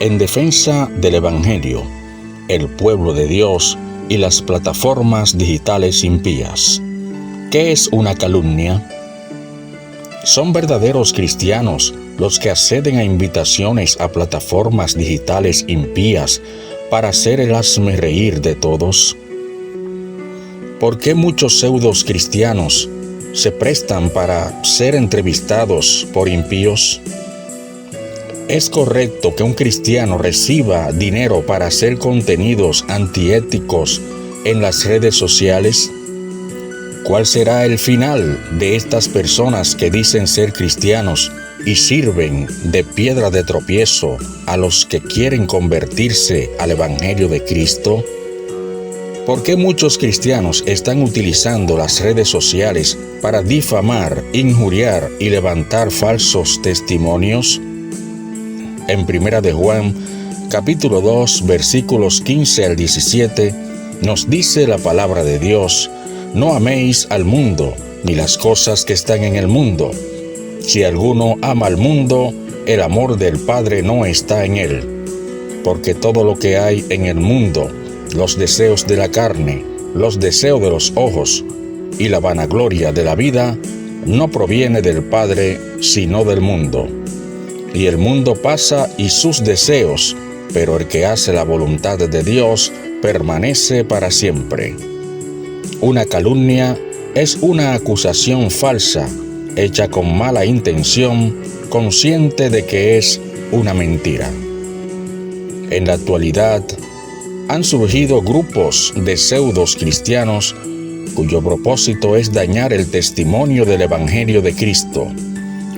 en defensa del Evangelio, el pueblo de Dios y las plataformas digitales impías. ¿Qué es una calumnia? Son verdaderos cristianos los que acceden a invitaciones a plataformas digitales impías para hacer el hazmerreír de todos. ¿Por qué muchos pseudos cristianos se prestan para ser entrevistados por impíos? ¿Es correcto que un cristiano reciba dinero para hacer contenidos antiéticos en las redes sociales? ¿Cuál será el final de estas personas que dicen ser cristianos y sirven de piedra de tropiezo a los que quieren convertirse al Evangelio de Cristo? ¿Por qué muchos cristianos están utilizando las redes sociales para difamar, injuriar y levantar falsos testimonios? En 1 de Juan, capítulo 2, versículos 15 al 17, nos dice la palabra de Dios: no améis al mundo, ni las cosas que están en el mundo. Si alguno ama al mundo, el amor del Padre no está en él. Porque todo lo que hay en el mundo, los deseos de la carne, los deseos de los ojos y la vanagloria de la vida, no proviene del Padre, sino del mundo. Y el mundo pasa y sus deseos, pero el que hace la voluntad de Dios permanece para siempre. Una calumnia es una acusación falsa, hecha con mala intención, consciente de que es una mentira. En la actualidad, han surgido grupos de pseudos cristianos cuyo propósito es dañar el testimonio del Evangelio de Cristo.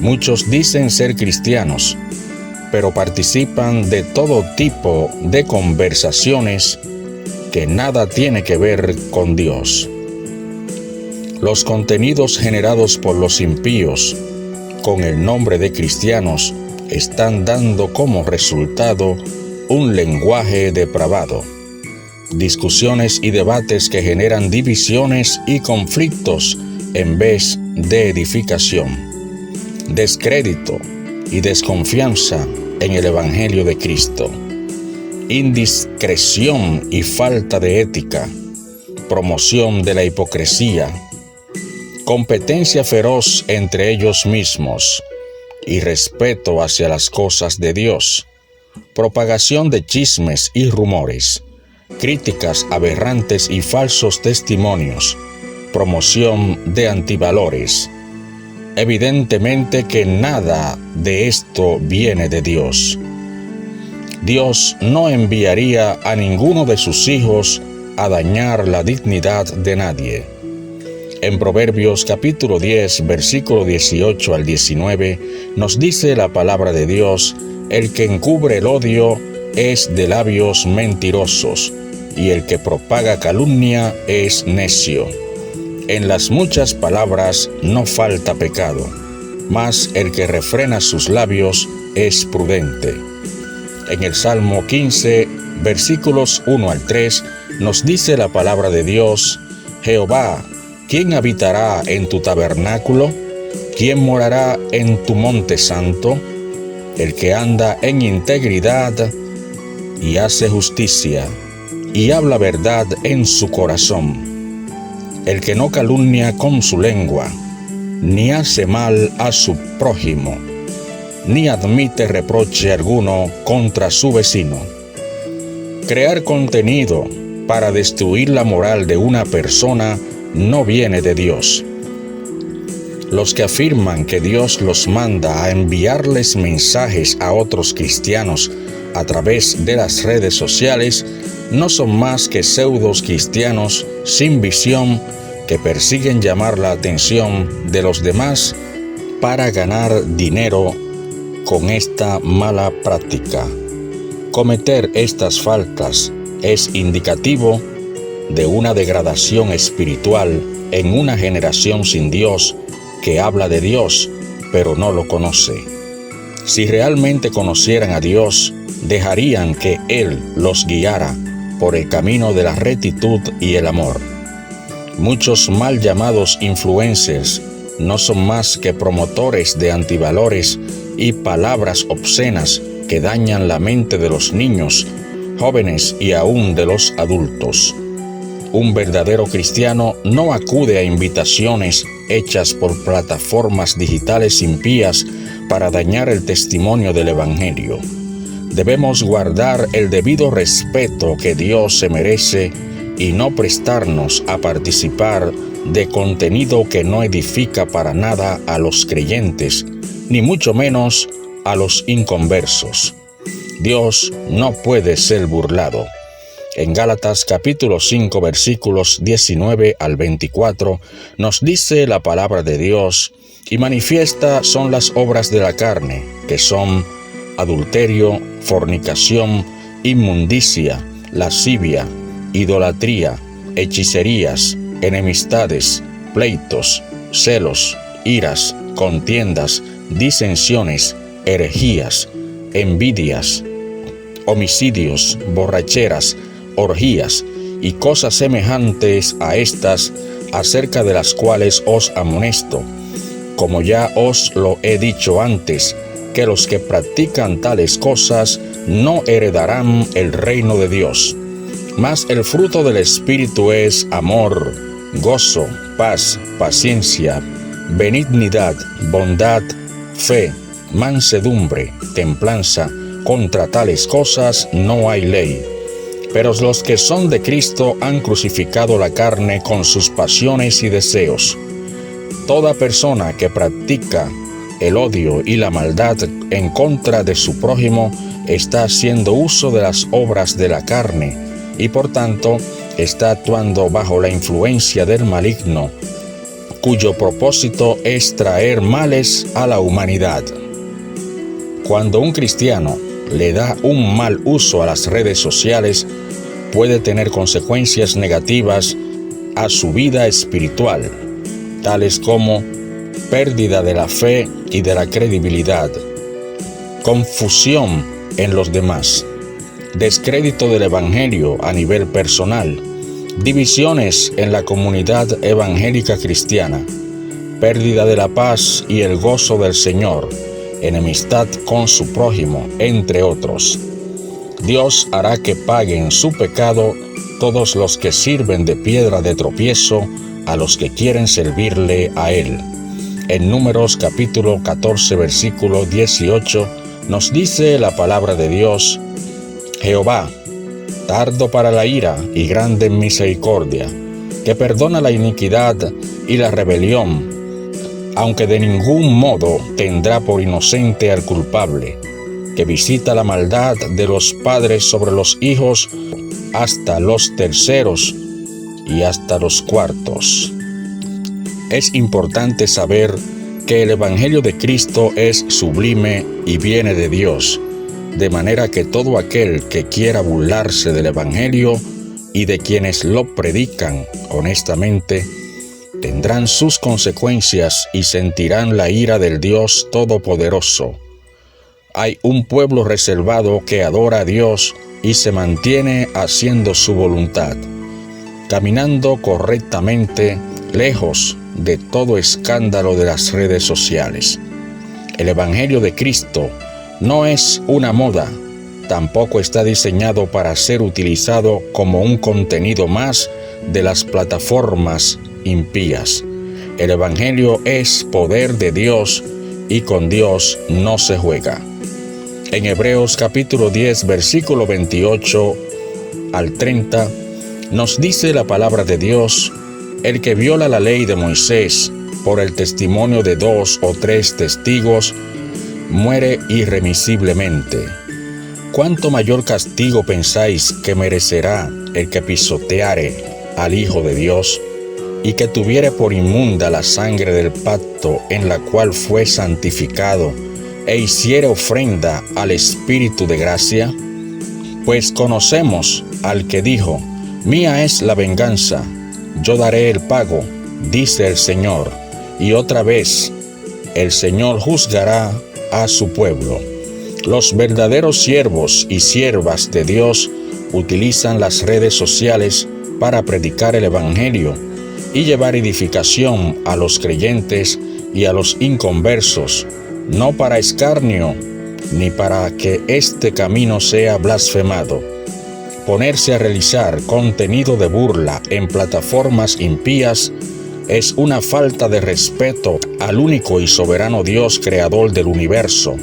Muchos dicen ser cristianos, pero participan de todo tipo de conversaciones que nada tiene que ver con Dios. Los contenidos generados por los impíos con el nombre de cristianos están dando como resultado un lenguaje depravado, discusiones y debates que generan divisiones y conflictos en vez de edificación, descrédito y desconfianza en el Evangelio de Cristo, indiscreción y falta de ética, promoción de la hipocresía, competencia feroz entre ellos mismos y respeto hacia las cosas de Dios, propagación de chismes y rumores, críticas aberrantes y falsos testimonios, promoción de antivalores. Evidentemente que nada de esto viene de Dios. Dios no enviaría a ninguno de sus hijos a dañar la dignidad de nadie. En Proverbios capítulo 10, versículo 18 al 19, nos dice la palabra de Dios: el que encubre el odio es de labios mentirosos, y el que propaga calumnia es necio. En las muchas palabras no falta pecado, mas el que refrena sus labios es prudente. En el Salmo 15, versículos 1 al 3, nos dice la palabra de Dios: Jehová, ¿quién habitará en tu tabernáculo? ¿Quién morará en tu monte santo? El que anda en integridad y hace justicia, y habla verdad en su corazón. El que no calumnia con su lengua, ni hace mal a su prójimo, ni admite reproche alguno contra su vecino. Crear contenido para destruir la moral de una persona no viene de Dios. Los que afirman que Dios los manda a enviarles mensajes a otros cristianos a través de las redes sociales no son más que pseudos cristianos sin visión que persiguen llamar la atención de los demás para ganar dinero con esta mala práctica. Cometer estas faltas es indicativo de una degradación espiritual en una generación sin Dios que habla de Dios, pero no lo conoce. Si realmente conocieran a Dios, dejarían que Él los guiara por el camino de la rectitud y el amor. Muchos mal llamados influencers no son más que promotores de antivalores y palabras obscenas que dañan la mente de los niños, jóvenes y aún de los adultos. Un verdadero cristiano no acude a invitaciones hechas por plataformas digitales impías para dañar el testimonio del Evangelio. Debemos guardar el debido respeto que Dios se merece y no prestarnos a participar de contenido que no edifica para nada a los creyentes, ni mucho menos a los inconversos. Dios no puede ser burlado. En Gálatas capítulo 5 versículos 19 al 24 nos dice la palabra de Dios: y manifiesta son las obras de la carne, que son adulterio, fornicación, inmundicia, lascivia, idolatría, hechicerías, enemistades, pleitos, celos, iras, contiendas, disensiones, herejías, envidias, homicidios, borracheras, orgías y cosas semejantes a estas, acerca de las cuales os amonesto, como ya os lo he dicho antes, que los que practican tales cosas no heredarán el reino de Dios. Mas el fruto del Espíritu es amor, gozo, paz, paciencia, benignidad, bondad, fe, mansedumbre, templanza. Contra tales cosas no hay ley. Pero los que son de Cristo han crucificado la carne con sus pasiones y deseos. Toda persona que practica el odio y la maldad en contra de su prójimo está haciendo uso de las obras de la carne y por tanto está actuando bajo la influencia del maligno, cuyo propósito es traer males a la humanidad. Cuando un cristiano le da un mal uso a las redes sociales, puede tener consecuencias negativas a su vida espiritual, tales como pérdida de la fe y de la credibilidad, confusión en los demás, descrédito del Evangelio a nivel personal, divisiones en la comunidad evangélica cristiana, pérdida de la paz y el gozo del Señor, enemistad con su prójimo, entre otros. Dios hará que paguen su pecado todos los que sirven de piedra de tropiezo a los que quieren servirle a Él. En Números capítulo 14 versículo 18 nos dice la palabra de Dios: Jehová, tardo para la ira y grande en misericordia, que perdona la iniquidad y la rebelión, aunque de ningún modo tendrá por inocente al culpable, que visita la maldad de los padres sobre los hijos hasta los terceros y hasta los cuartos. Es importante saber que el Evangelio de Cristo es sublime y viene de Dios, de manera que todo aquel que quiera burlarse del Evangelio y de quienes lo predican honestamente, tendrán sus consecuencias y sentirán la ira del Dios Todopoderoso. Hay un pueblo reservado que adora a Dios y se mantiene haciendo su voluntad, caminando correctamente, lejos de todo escándalo de las redes sociales. El Evangelio de Cristo no es una moda, tampoco está diseñado para ser utilizado como un contenido más de las plataformas impías. El Evangelio es poder de Dios y con Dios no se juega. En Hebreos capítulo 10 versículo 28 al 30 nos dice la palabra de Dios: el que viola la ley de Moisés por el testimonio de 2 o 3 testigos muere irremisiblemente. ¿Cuánto mayor castigo pensáis que merecerá el que pisoteare al Hijo de Dios y que tuviere por inmunda la sangre del pacto en la cual fue santificado e hiciere ofrenda al Espíritu de gracia? Pues conocemos al que dijo: mía es la venganza, yo daré el pago, dice el Señor. Y otra vez, el Señor juzgará a su pueblo. Los verdaderos siervos y siervas de Dios utilizan las redes sociales para predicar el Evangelio y llevar edificación a los creyentes y a los inconversos, no para escarnio ni para que este camino sea blasfemado. Ponerse a realizar contenido de burla en plataformas impías es una falta de respeto al único y soberano Dios creador del universo.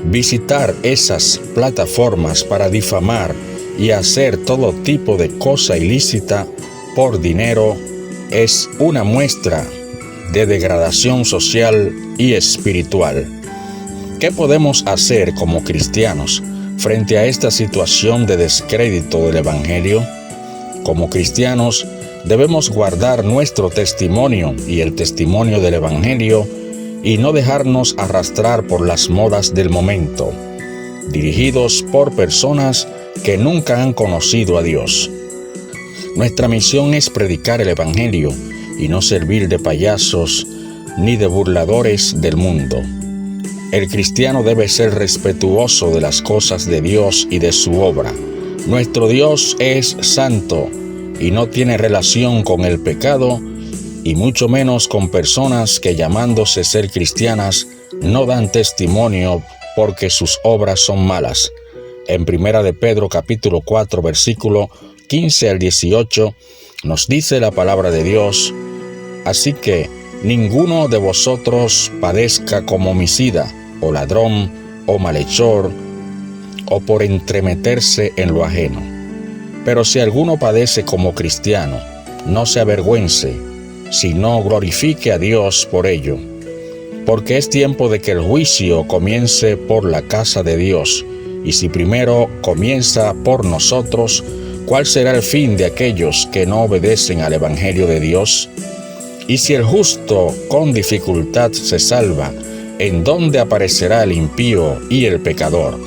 Visitar esas plataformas para difamar y hacer todo tipo de cosa ilícita por dinero es una muestra de degradación social y espiritual. ¿Qué podemos hacer como cristianos frente a esta situación de descrédito del Evangelio? Como cristianos, debemos guardar nuestro testimonio y el testimonio del Evangelio y no dejarnos arrastrar por las modas del momento, dirigidos por personas que nunca han conocido a Dios. Nuestra misión es predicar el Evangelio y no servir de payasos ni de burladores del mundo. El cristiano debe ser respetuoso de las cosas de Dios y de su obra. Nuestro Dios es santo y no tiene relación con el pecado y mucho menos con personas que, llamándose ser cristianas, no dan testimonio porque sus obras son malas. En 1 de Pedro capítulo 4 versículo 15 al 18 nos dice la palabra de Dios: así que ninguno de vosotros padezca como homicida, o ladrón, o malhechor, o por entremeterse en lo ajeno. Pero si alguno padece como cristiano, no se avergüence, sino glorifique a Dios por ello. Porque es tiempo de que el juicio comience por la casa de Dios, y si primero comienza por nosotros, ¿cuál será el fin de aquellos que no obedecen al Evangelio de Dios? Y si el justo con dificultad se salva, ¿en dónde aparecerá el impío y el pecador?